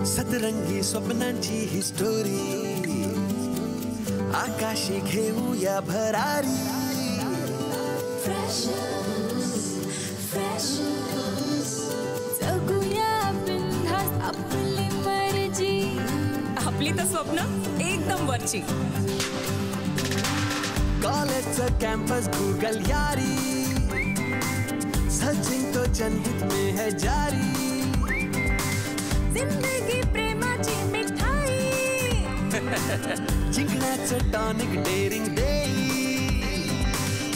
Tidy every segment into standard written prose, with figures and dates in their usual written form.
सतरंगी स्वप्नांची ही स्टोरी आकाशी घेऊया भरारी जगूया बिनधास्त आपली मर्जी आपली तर स्वप्न एकदम वरची कॉलेजचं कॅम्पस गूगल यारी सचिन तो जनहित में है जारी जिंदगी प्रेमाची मिठाई जिंकण्याचं टॉनिक डेरिंग देई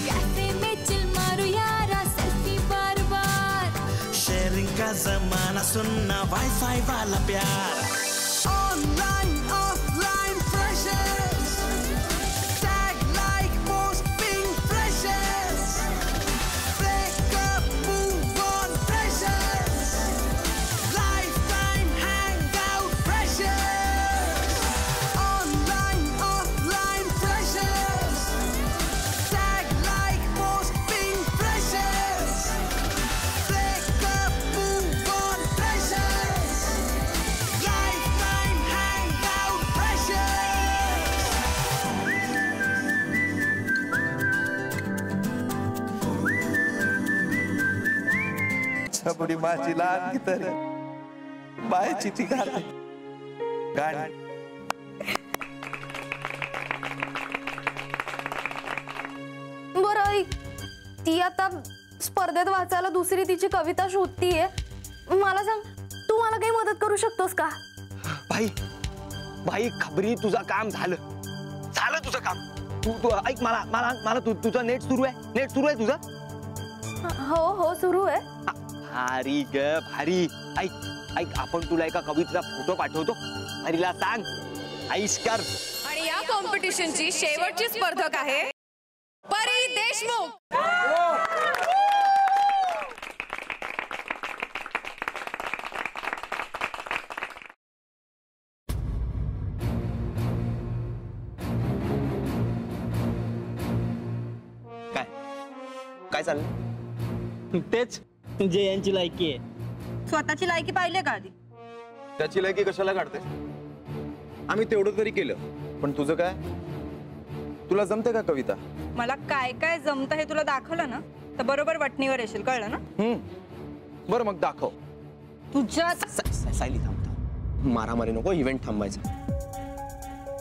कैफे में चिल मारू यारा सेल्फी बार बार शेयरिंग का जमाना सुनना वाईफाई वाला प्यार online offline freshers tag like post ping freshers breakup move on freshers life time hang out freshers online offline freshers tag like post ping freshers breakup move on freshers life time hang out freshers छबडी माझी लहान तर बायची ती घालते गाणी बरं ऐक, ती आता स्पर्धेत वाचायला दुसरी तिची कविता शोधतीये. मला सांग, तू मला काही मदत करू शकतोस का? भाई भाई खबरी तुझं काम झालं तुझं काम. तू ऐक मला मला मला तुझं नेट सुरू आहे तुझं? हो हो सुरू आहे. भारी ग भारी. ऐक आपण तुला एका कवितेचा फोटो पाठवतो, हरीला सांग ऐश कर. आणि या कॉम्पिटिशनची शेवटची स्पर्धक आहे परी देशमुख. काय चाललंय? तेच जे यांची लायकी आहे. स्वतःची लायकी पाहिली का आधी? त्याची लायकी कशाला काढते? आम्ही तेवढं तरी केलं, पण तुझं काय? तुला जमते का कविता? मला काय काय जमतं हे तुला दाखवलं ना तर बरोबर वटणीवर येशील, कळलं ना? बरं मग दाखव. तुझ्या सायली थांबता, मारामारी नको, इव्हेंट थांबायचा.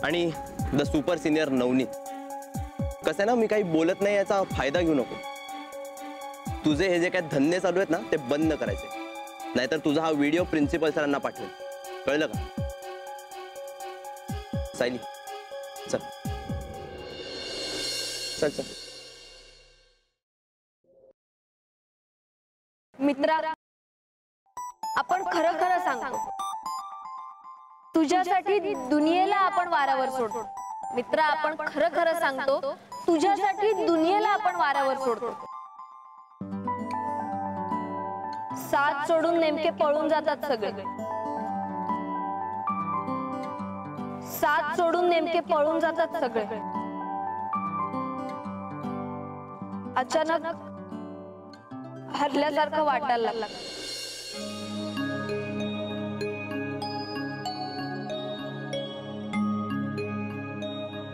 आणि द सुपर सिनियर नवनीत, कसं आहे ना, मी काही बोलत नाही याचा फायदा घेऊ नको. तुझे हे जे काय धंदे चालू आहेत ना ते बंद करायचे, नाहीतर तुझा हा व्हिडिओ प्रिन्सिपल सरांना पाठवेल, कळलं का? सायली चल चल चल. मित्रा, आपण खरं खरं सांगतो, तुझ्यासाठी दुनियेला आपण वाऱ्यावर सोडतो. मित्रा, आपण खरं खरं सांगतो, तुझ्यासाठी दुनियेला आपण वाऱ्यावर सोडतो. साथ सोडून नेमके पळून जातात सगळे. साथ सोडून नेमके पळून जातात सगळे. अचानक हरल्यासारखं वाटायला लागलं.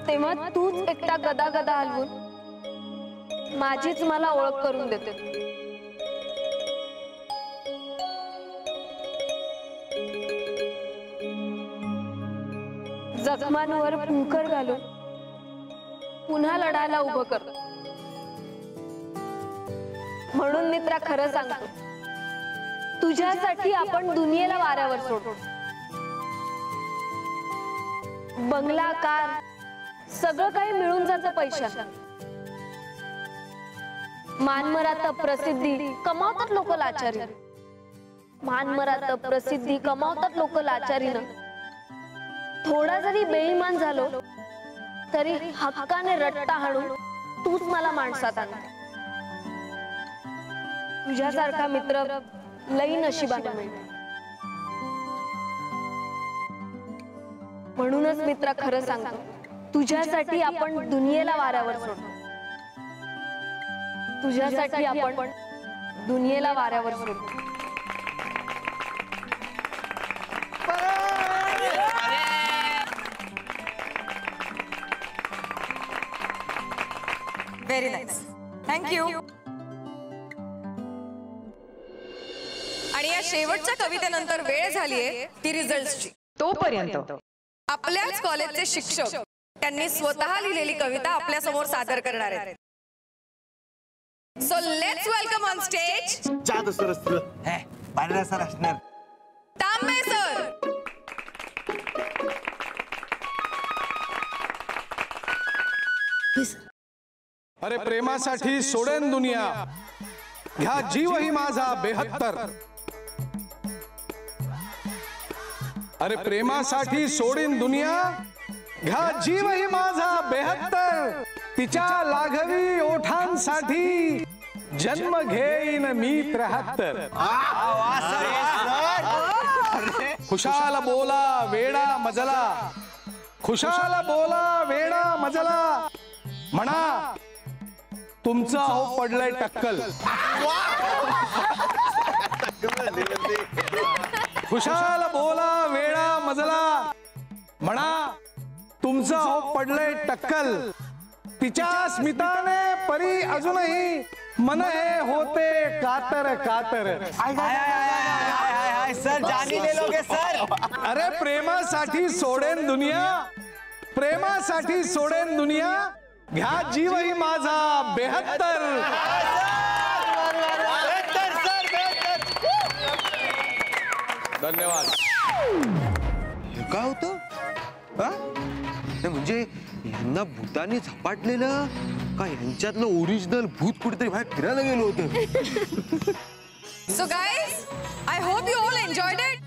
तेव्हा तूच एकटा गदा गदा हलवून माझीच मला ओळख करून देते. जखमांवर पुंकर घालून पुन्हा लढायला उभं कर. म्हणून मित्रा, खरं सांगतो, तुझ्यासाठी आपण दुनियेला वाऱ्यावर सोडतो. बंगला, कार, सगळं काही मिळून जातं पैशात. मानमरात प्रसिद्धी कमावतात लोक लाचारी. मानमरात प्रसिद्धी कमावतात लोक लाचारीनं. थोडा जरी बेईमान झालो तरी हक्काने रट्टा हाणून तूच मला माणसात आण. तुझ्यासारखा मित्र लई नशिबाने मिळतो. म्हणूनच मित्रा, खरं सांगतो, तुझ्यासाठी आपण दुनियेला वाऱ्यावर सोडतो. तुझ्यासाठी आपण दुनियेला वाऱ्यावर सोडतो. Very nice, thank you. आणि या शेवटच्या कवितेनंतर वेळ झालीये ती रिझल्टची. तोपर्यंत आपल्याच कॉलेजचे शिक्षक त्यांनी स्वतः लिहिलेली कविता आपल्या समोर सादर करणार आहेत. So let's welcome on stage जादू सरस पांढरा सर असणार तांबे सर. अरे प्रेमासाठी सोडेन दुनिया, घ्या जीवही माझा 72. अरे प्रेमासाठी सोडीन दुनिया, घ्या जीवही माझा 72. तिच्या लाघवी ओठांसाठी जन्म घेईन मी 73. खुशाल बोला वेडा मजला, खुशाल बोला वेडा मजला, म्हणा तुमचं हो पडलंय टक्कल. खुशाल बोला वेडा मजला, म्हणा तुमचं हो पडलंय टक्कल. तिच्या स्मिताने परी अजूनही मन हे होते कातर कातर. सर जानी ले लोगे सर. अरे प्रेमासाठी सोडेन दुनिया, प्रेमासाठी सोडेन दुनिया, घ्या जीवही माझा 72. धन्यवाद. काय होतं म्हणजे यांना भूताने झपाटलेलं का यांच्यातलं ओरिजिनल भूत कुठेतरी बाहेर फिरायला गेलो होतं. So guys, I hope you all enjoyed it.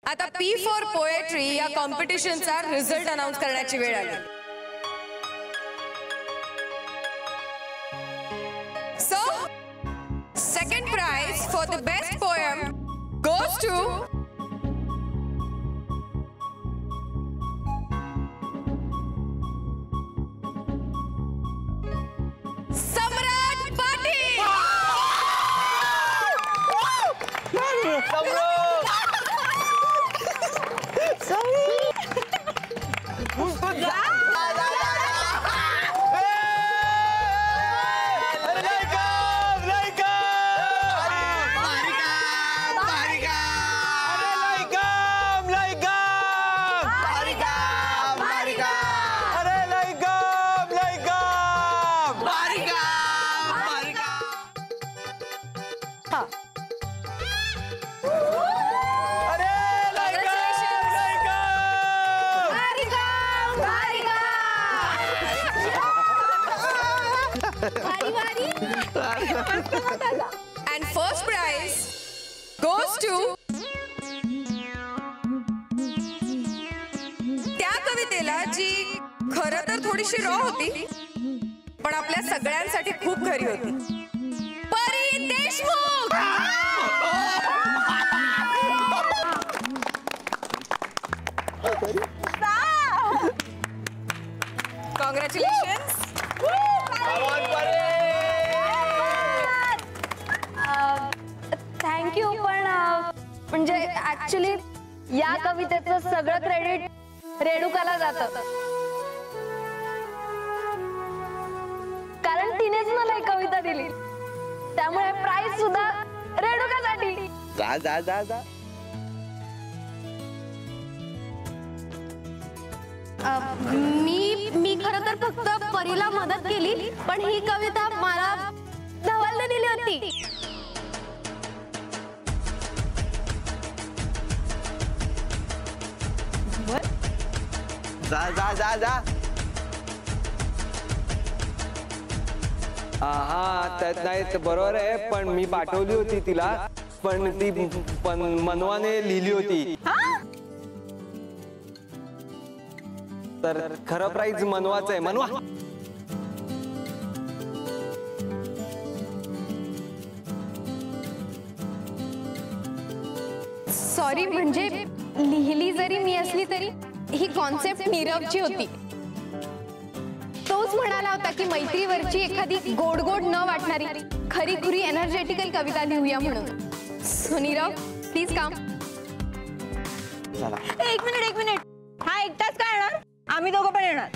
आता P4 पोएट्री या कॉम्पिटिशनचा रिझल्ट अनाउन्स करण्याची वेळ आली. So second prize for the best poem goes to Samrat Patil. And first prize goes to त्या कवितेला जी खरं तर थोडीशी रॉ होती पण आपल्या सगळ्यांसाठी खूप खरी होती. परी देशमुख. कॉंग्रॅच्युलेशन्स. थँक्यू. पण म्हणजे ऍक्च्युली या कवितेचं सगळं क्रेडिट रेणुकाला जातं, कारण तिनेच मला ही कविता दिली. त्यामुळे प्राइज सुद्धा रेणुकासाठी. जा जा जा जा. मी खरं तर फक्त परीला मदत केली, पण ही कविता मला धवलने दिली होती. जा जा जा जा. हा त्यात नाही बरोबर आहे, पण मी पाठवली होती तिला, पण ती मनवाने लिहिली होती. तर खरं प्राइज मनवाच आहे. मनवा. सॉरी, म्हणजे लिहिली जरी मी असली तरी ही कॉन्सेप्ट नीरवची होती. तोच म्हणाला होता की मैत्रीवरची एखादी गोड गोड न वाटणारी खरी खुरी एनर्जेटिकल कविता लिहूया म्हणून. So Nirav, please come. चला. एक मिनिट. हा एकटाच काय येणार? आम्ही दोघं पण येणार.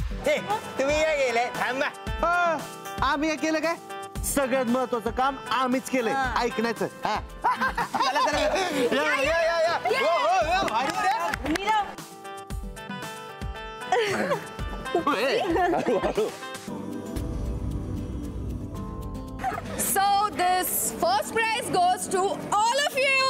तुम्ही या गेले थांबा. आम्ही केलं काय? सगळ्यात महत्वाचं काम आम्हीच केलंय, ऐकण्याचं. So this first prize goes to all of you.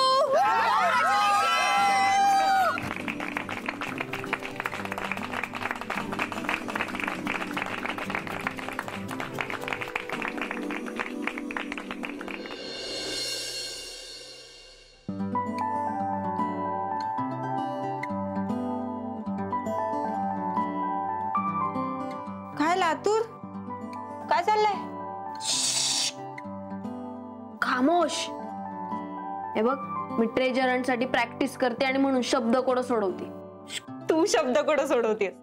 काय लातूर? काय चाललंय? खामोश. हे बघ, मी ट्रेजरांसाठी प्रॅक्टिस करते आणि म्हणून शब्दकोड सोडवते. तू शब्दकोड सोडवतेस.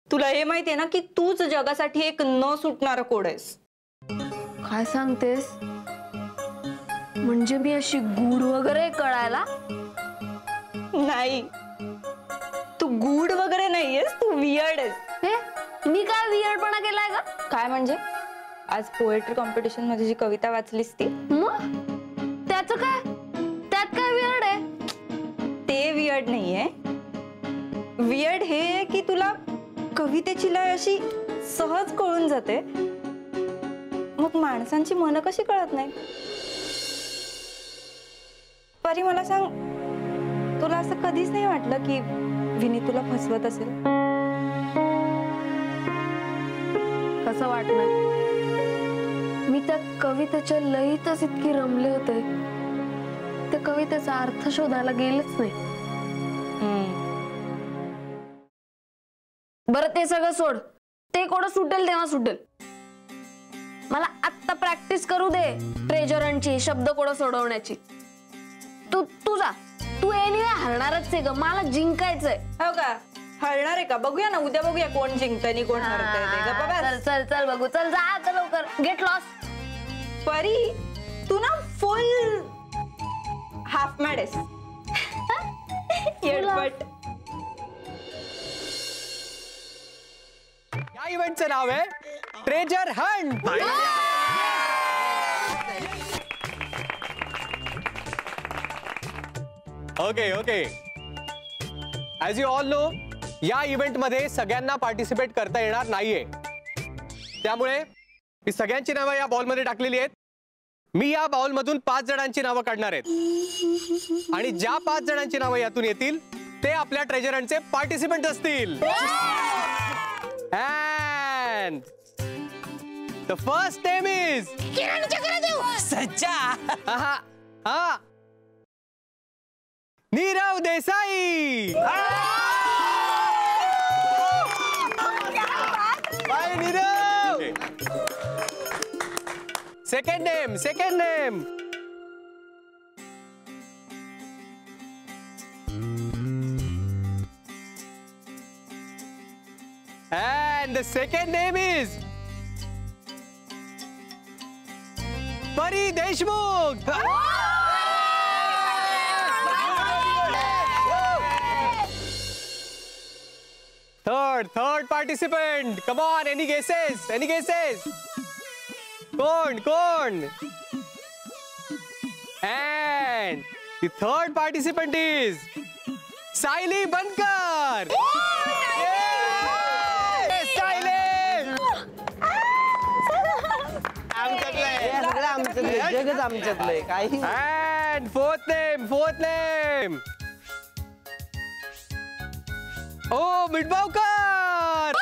तुला हे माहितीये ना की तूच जगासाठी एक न सुटणारा कोड आहेस. काय सांगतेस? म्हणजे मी अशी गूढ वगैरे कळायला? नाही, तू गूढ वगैरे नाहीयेस, तू वियर्ड आहेस. हे मी काय वियर्डपणा केलाय का? काय म्हणजे? आज पोएट्री कॉम्पिटिशन मध्ये जी कविता वाचलीस ती, त्याचं काय? त्यात काय वियर्ड आहे? ते वियर्ड नाहीये. वियर्ड हे आहे की तुला कवितेची लय अशी सहज कळून जाते, मग माणसांची मनं कशी कळत नाही. परी मला सांग, तुला असं कधीच नाही वाटलं की विनी तुला फसवत असेल? कसं वाटणार? मी त्या कवितेच्या लयीतच इतकी रमले होते, त्या कवितेचा अर्थ शोधायला गेलेच नाही. बरं ते सगळं सोड, ते कोड सुटेल तेव्हा सुटेल. मला आत्ता प्रॅक्टिस करू दे ट्रेजरांची शब्दकोड सोडवण्याची. तू जा, तू एनिवे हरणारच आहे ग, मला जिंकायचंय. हो का? हरणार आहे का? बघूया ना, उद्या बघूया कोण जिंकतंय आणि कोण हरतंय. चल चल चल बघू, चल जा आता लवकर. Get lost. परी, तू ना फुल हाफ मॅड आहेस. येडपट. या इव्हेंटचं नाव आहे treasure Hunt. Okay. As you all know, या इव्हेंट मध्ये सगळ्यांना पार्टिसिपेट करता येणार नाहीये. त्यामुळे मी सगळ्यांची नावं या बॉल मध्ये टाकलेली आहेत. मी या बॉल मधून 5 जणांची नावं काढणार आहेत आणि ज्या 5 जणांची नावं यातून येतील ते आपल्या ट्रेजरांचे पार्टिसिपेंट असतील. And the first name is सच्चा. Nirav Desai. Bye, Nirav. Second name. And the second name is Pari Deshmukh. Third participant. Come on, any guesses? Kon? And the third participant is Saili Bankar. And fourth name. Oh, Midbawkar.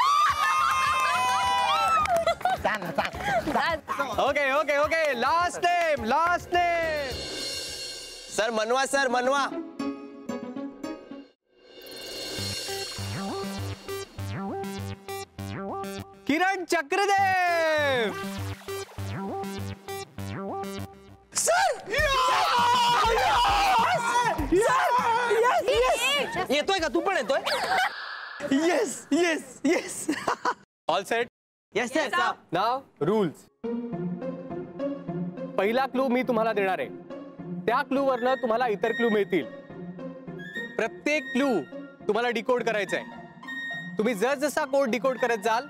Okay. Last name. Sir मनवा. किरण चक्रदेव. येतोय का? तू पण येतोय? Yes. All set? Yes. Now rules. पहिला clue मी तुम्हाला देणार आहे. त्या क्लू वरनं तुम्हाला इतर क्लू मिळतील. प्रत्येक क्लू तुम्हाला डिकोड करायचं आहे. तुम्ही जसा कोड डिकोड करत जाल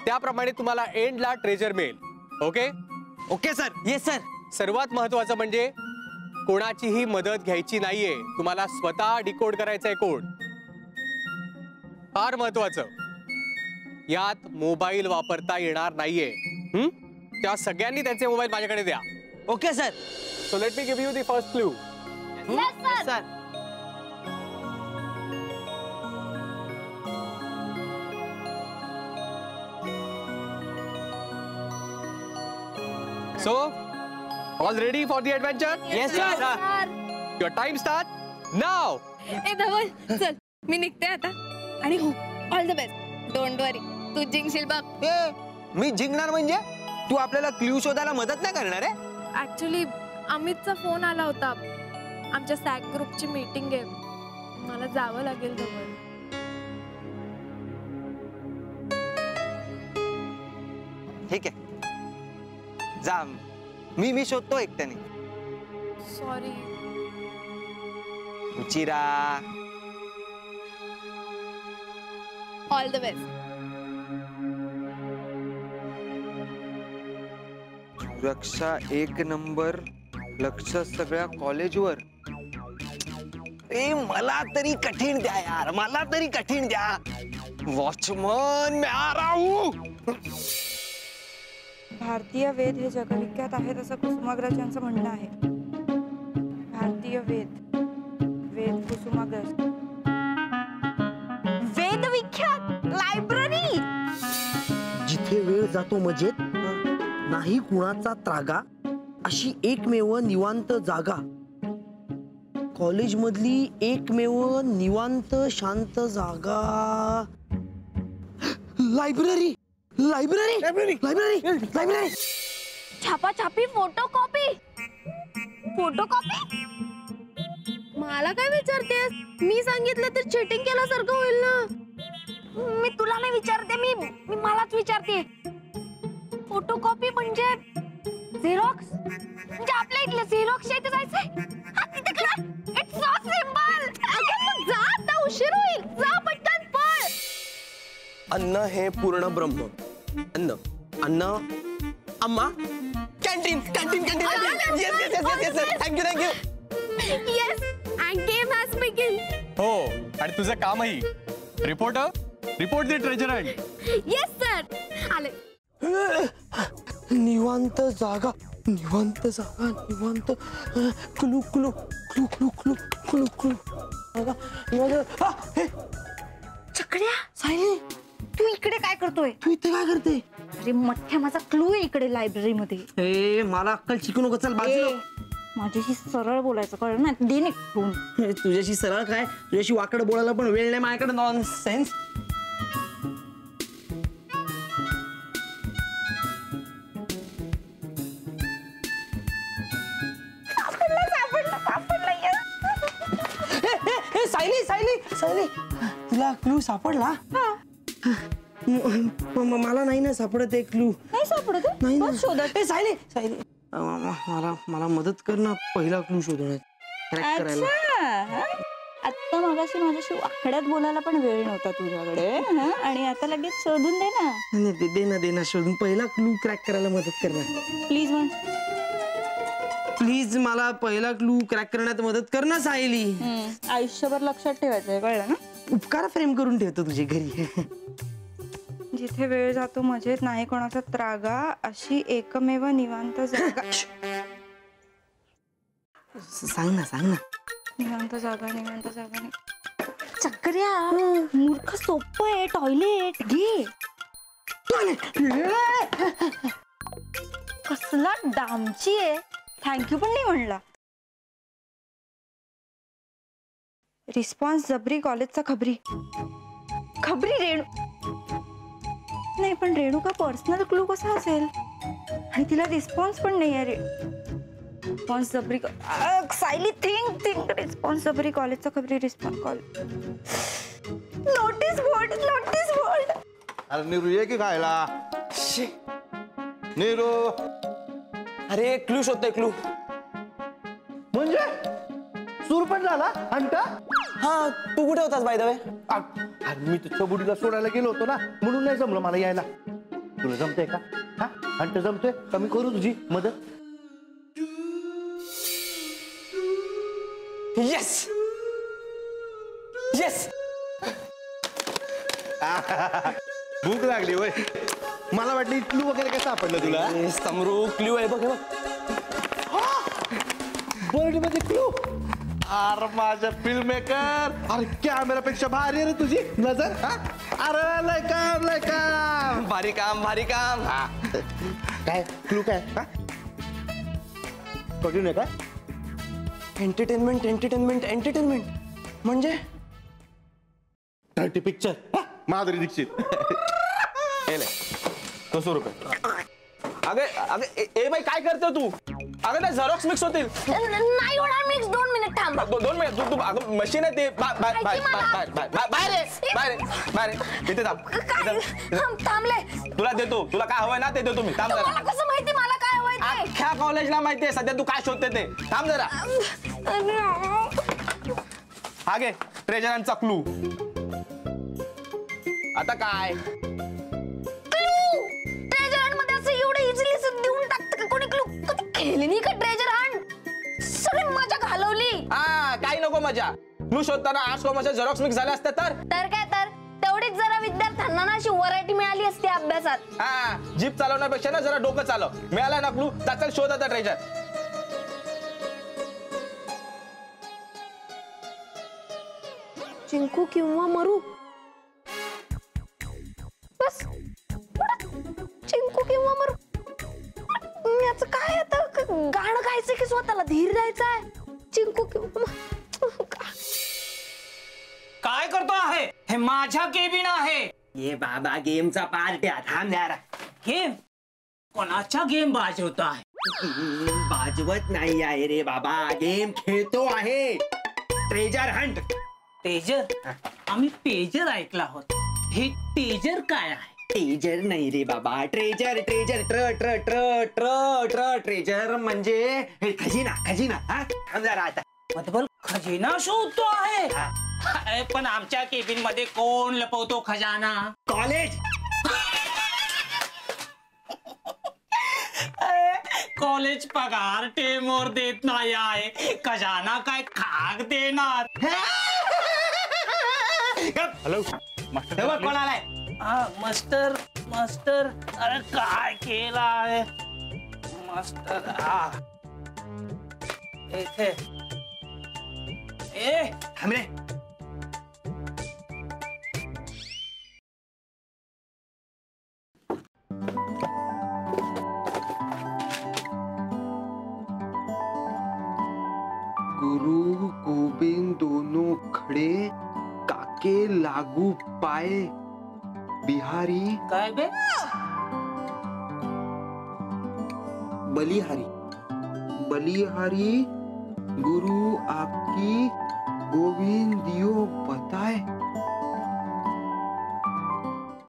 त्याप्रमाणे तुम्हाला एंडला ट्रेजर मिळेल. Okay okay sir. Yes sir. सर्वात महत्वाचं म्हणजे कोणाचीही मदत घ्यायची नाहीये. तुम्हाला स्वतः डिकोड करायचा आहे कोड. फार महत्वाचं, यात मोबाईल वापरता येणार नाहीये. त्या सगळ्यांनी त्यांचे मोबाईल माझ्याकडे द्या. Okay sir. So let me give you the first clue. Yes, sir. So, all ready for the adventure? Yes, sir. Your time start now. ए धवल, चल मी निघते आता. आणि हो, ऑल द बेस्ट. डोंट वरी, तू जिंकशील बघ. मी जिंकणार म्हणजे? तू आपल्याला क्ल्यू शोधायला मदत नाही करणार आहे? ऍक्च्युली अमितचा फोन आला होता. आमच्या सॅक ग्रुपची मीटिंग आहे, मला जावं लागेल. धवल ठीक आहे, जा. मी शोधतो एकट्याने. सॉरी. उचिरा. All the best. सुरक्षा 1 नंबर, लक्ष सगळ्या कॉलेजवर. ए मला तरी कठीण द्या यार, मला तरी कठीण द्या. वॉचमन मैं आ रहा हूं. भारतीय वेद हे जगविख्यात आहेत असं कुसुमाग्रज यांचं म्हणणं आहे. भारतीय वेद, वेद कुसुमाग्रज. वेद विख्यात लायब्ररी. जिथे वेळ जातो मजेत, नाही कुणाचा त्रागा, अशी एकमेव निवांत जागा. कॉलेज मधली एकमेव निवांत शांत जागा. Library. Library. Library. Library. Library. छापाछापी, फोटोकॉपी. फोटोकॉपी. मला काय विचारतेस? मी सांगितलं तर चिटिंग केल्यासारखं होईल ना. मी तुला नाही विचारते, मी मलाच विचारते. फोटोकॉपी म्हणजे झेरॉक्स. म्हणजे आपल्या इथलं झेरॉक्स शेत जायचंय. It's so simple. अगं जा, आता उशीर होईल. जा पटकन पळ. अन्न हे पूर्ण ब्रह्म. अन्न, अन्न. अम्मा, canteen. Canteen. Canteen. Yes yes yes yes yes. Thank you thank you. Yes, and game has begin. हो, आणि तुझं कामही. Reporter, report the treasure hunt. Yes sir. आले. निवांत जागा. निवांत जागा. निवांत. Clue clue clue clue clue clue clue. चकड्या, सायली, तू इकडे काय करतोय? तू इथे काय करते? अरे मठ्या, माझा क्लू आहे इकडे लायब्ररी मध्ये. ए मला अक्कल शिकू नको. चल बाजूला. माझ्याशी सरळ बोलायचं, कळलं ना? दे ना फोन. तुझ्याशी सरळ काय, तुझ्याशी वाकड बोलायला पण वेळ नाही माझ्याकडे. नॉनसेन्स. सायली सायली सायली, तुला क्लू सापडला? मला नाही ना सापडत एक क्लू. नाही सापडत? नाही ना. शोधत. सायली सायली, मला मदत कर ना पहिला क्लू शोधण्यात, क्रॅक करायला. आता मगाशी माझ्याशी आकड्यात बोलायला पण वेळ नव्हता तुझ्याकडे, आणि आता लगेच शोधून दे ना. दे ना शोधून. पहिला क्लू क्रॅक करायला मदत कर ना प्लीज. मग प्लीज मला पहिला क्लू क्रॅक करण्यात मदत कर ना सायली. आयुष्यभर लक्षात ठेवायचंय, कळलं ना? उपकार फ्रेम करून ठेवतो तुझे घरी. जिथे वेळ जातो मजेत, नाही कोणाचा त्रागा, अशी एकमेव निवांत जागा. सांग ना. निवांत जागा, निवांत जागा नाही. चक्र्या, मूर्ख, सोपं आहे. टॉयलेट घे. कसला डामची आहे. थँक्यू पण नाही म्हणला. रिस्पॉन्स जबरी कॉलेजचा खबरी. खबरी रेणू नाही, पण रेणू का पर्सनल क्लू कसा असेल? आणि तिला रिस्पॉन्स पण नाही आहे. रिस्पॉन्स जबरी सायली, थिंक. रिस्पॉन्स जबरी कॉलेजचा खबरी. Response college. Notice board. अरे नीरू ये की खायला. नीरू. अरे क्लू शोधतोय. क्लू म्हणजे सूर पण झाला हंट. हा तू कुठे होतास बाय द वे? मी तर चबुडीला सोडायला गेलो होतो ना, म्हणून नाही जमलं मला यायला. तुला जमतंय का? हा हंट जमतोय का? मी करू तुझी मदत? Yes yes. भूक लागली वय. मला वाटलं क्लू वगैरे काय सापडलं तुला? समरू क्ल्यू आहे बघ. बर्ड मध्ये क्लू. अरे माझ्या फिल्म मेकर, अरे कॅमेरापेक्षा भारी रे तुझी नजर. अरे लय काम. भारी काम भारी काम. काय क्लू काय? कळू नये काय? एंटरटेनमेंट एंटरटेनमेंट एंटरटेनमेंट म्हणजे थर्टी पिक्चर. माधुरी दीक्षित. 200 रुपये. अगे अगे ए बाई काय करते तू? अगं त्या झेरॉक्स मिक्स होतील. नाही होणार मिक्स. 2 मिनिट थांब. 2 मिनिट. तू अगं मशीन आहे ते. बाहेर इथे थांबले. तुला देतो. तुला काय हवंय ना ते देतो मी. थांब जरा. कसं माहिती मला काय हवंय ते? अख्ख्या कॉलेजला माहितीये सध्या तू काय शोधते ते. थांब जरा. हा घे ट्रेजरांचा क्लू. आता काय ट्रेजरांमध्ये असं एवढं इझिली देऊन टाकतं का कोणी? क्लू कधी खेळली नाही का ट्रेजर हंट? सगळी मजा घालवली. हा काही नको मजा. क्लू शोधताना 8 कॉमर्सच्या झेरॉक्स मिक्स झाल्या असत्या तर काय तर तेवढीच जरा विद्यार्थ्यांना ना अशी व्हरायटी मिळाली असते अभ्यासात. हा जीप चालवण्यापेक्षा ना जरा डोकं चालव. मिळाला ना क्लू चल शोध आता ट्रेजर. चिंकू किंवा मरू. बस चिंकू किंवा मरू. याचं काय आता? गाणं गायचं की स्वतःला धीर द्यायचा? चिंकू किंवा काय करतो आहे? हे माझ्या केबिन आहे. ये बाबा गेमचा पार्ट्या थांब जरा. गेम कोणाच्या गेम वाजवतो आहे? वाजवत नाही आहे रे बाबा, गेम खेळतो आहे. Treasure Hunt. पेजर? आम्ही पेजर ऐकला होत. हे पेजर काय आहे? टेजर नाही रे बाबा, ट्रेजर. ट्रेजर ट्र ट्र ट्र ट्र ट्र ट्रेजर म्हणजे हे खजिना. खजिना. हा थांब जरा आता. मतलब खजिना शोधतो आहे. पण आमच्या केबिन मध्ये कोण लपवतो खजाना? कॉलेज. कॉलेज पगार टेमवर देत नाही आहे. खजाना काय खाक देणार? हॅलो मास्टर कोण आलाय? मास्टर. मास्टर अरे काय केला आहे मास्टर? इथे ए थांब रे. गुरु गोविंद दोनों खड़े, काके लागू पाए, बिहारी काय बे? बलिहारी. बलिहारी गुरु आपकी गोविंद दियो बताए.